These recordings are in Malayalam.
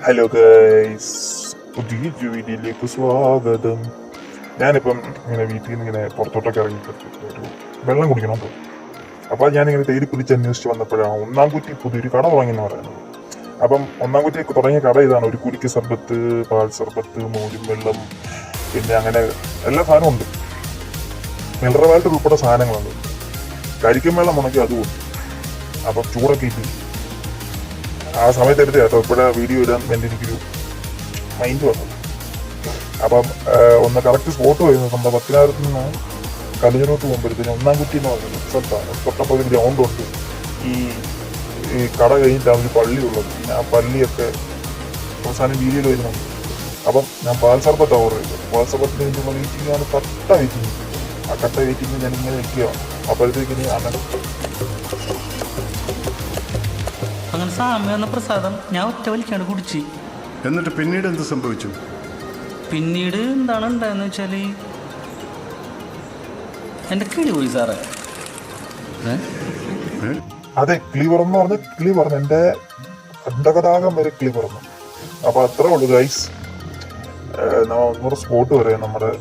ഹലോ ഗൈസ്, പുതിയ വീഡിയോയിലേക്ക് സ്വാഗതം. ഞാനിപ്പം ഇങ്ങനെ വീട്ടിൽ നിന്ന് ഇങ്ങനെ പുറത്തോട്ടൊക്കെ ഇറങ്ങിയിട്ട് ഒരു വെള്ളം കുടിക്കണം തോന്നി. അപ്പോൾ ഞാനിങ്ങനെ തേടി പിടിച്ച് അന്വേഷിച്ച് വന്നപ്പോഴാണ് ഒന്നാംകുറ്റി പുതിയൊരു കട തുടങ്ങിയെന്ന് പറയുന്നത്. അപ്പം ഒന്നാംകുറ്റി തുടങ്ങിയ കട ഇതാണ്. ഒരു കുടിക്ക് സർബത്ത്, പാൽ സർബത്ത്, മോരും വെള്ളം, പിന്നെ അങ്ങനെ എല്ലാ സാധനവും ഉണ്ട്. മിനറൽ വാട്ടർ ഉൾപ്പെടെ സാധനങ്ങളുണ്ട്. കരിക്കും വെള്ളം ഉണക്കി അതുകൊണ്ട് അപ്പം ചൂടൊക്കെ ഇട്ട് ആ സമയത്ത് എടുത്ത് കേട്ടോ. ഇപ്പോഴാ വീഡിയോ ഇടാൻ വേണ്ടി എനിക്കൊരു മൈൻഡ് വന്നു. അപ്പം ഒന്ന് കറക്റ്റ് സ്പോട്ട് വരുന്നത് നമ്മുടെ പത്തിനായിരത്തിൽ നിന്ന് കലിഞ്ഞിലോട്ട് പോകുമ്പോഴത്തേന് ഒന്നാംകുറ്റി എന്ന് പറയുന്നത് സ്ഥലത്താണ്. തൊട്ടപ്പോൾ ഒരു ഗ്രൗണ്ട് ഉണ്ട്. ഈ കട കഴിഞ്ഞിട്ടാണ് ഒരു പള്ളിയുള്ളത്. പിന്നെ ആ പള്ളിയൊക്കെ അവസാനം വീഡിയോയിൽ വരുന്നുണ്ട്. അപ്പം ഞാൻ പാൽ സർബത്ത് ഓർഡർ ചെയ്തു. പാൽ സർബത്തിന് വേണ്ടിയുള്ള വെയിറ്റിംഗാണ്. കട്ട വെയിറ്റിംഗ്. ആ കട്ട വെയിറ്റിംഗ് ഞാൻ ഇങ്ങനെ വെക്കുകയാണ്. അപ്പോഴത്തേക്കിന് അങ്ങനെ സാമ്യ എന്ന പ്രസാദം ഞാൻ ഒറ്റ വലിക്കാണ്ട് കുടിച്ച്. എന്നിട്ട് പിന്നീട് എന്ത് സംഭവിച്ചു? പിന്നീട് എന്താണ് ഉണ്ടായെന്ന് വെച്ചാൽ എൻ്റെ കിളി പോയി സാറേ. അതെ, കിളി പറന്നു പറഞ്ഞ കിളി പറഞ്ഞു. എൻ്റെ അണ്ടകടാകം വരെ കിളി പറഞ്ഞു. അപ്പൊ അത്രേ ഉള്ളൂ ഗൈസ്. ഒന്നുകൂടെ സ്പോട്ട് പറയാം. നമ്മുടെ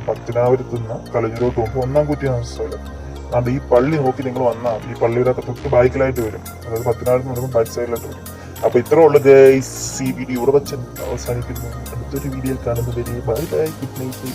പത്തിനാപുരത്ത് നിന്ന് കലഞ്ഞിലോട്ട് പോകുമ്പോൾ ഒന്നാംകുറ്റി എന്ന സ്ഥലം. അതുകൊണ്ട് ഈ പള്ളി നോക്കി നിങ്ങൾ വന്നാൽ ഈ പള്ളിയുടെ തൊട്ട് ബാക്കിലായിട്ട് വരും. അതായത് പത്തിനാപുരത്ത് നിന്ന് വരുമ്പോൾ ബാക്ക് സൈഡിലായിട്ട് വരും. അപ്പൊ ഇത്രേ ഉള്ളൂ ഗൈസ്. ഈ വീഡിയോ ഇവിടെ വെച്ച് അവസാനിക്കുന്നു. അടുത്തൊരു വീഡിയോയിൽ കാണുന്നത് വരെ ബൈ ബൈ, ഗുഡ് നൈറ്റ്.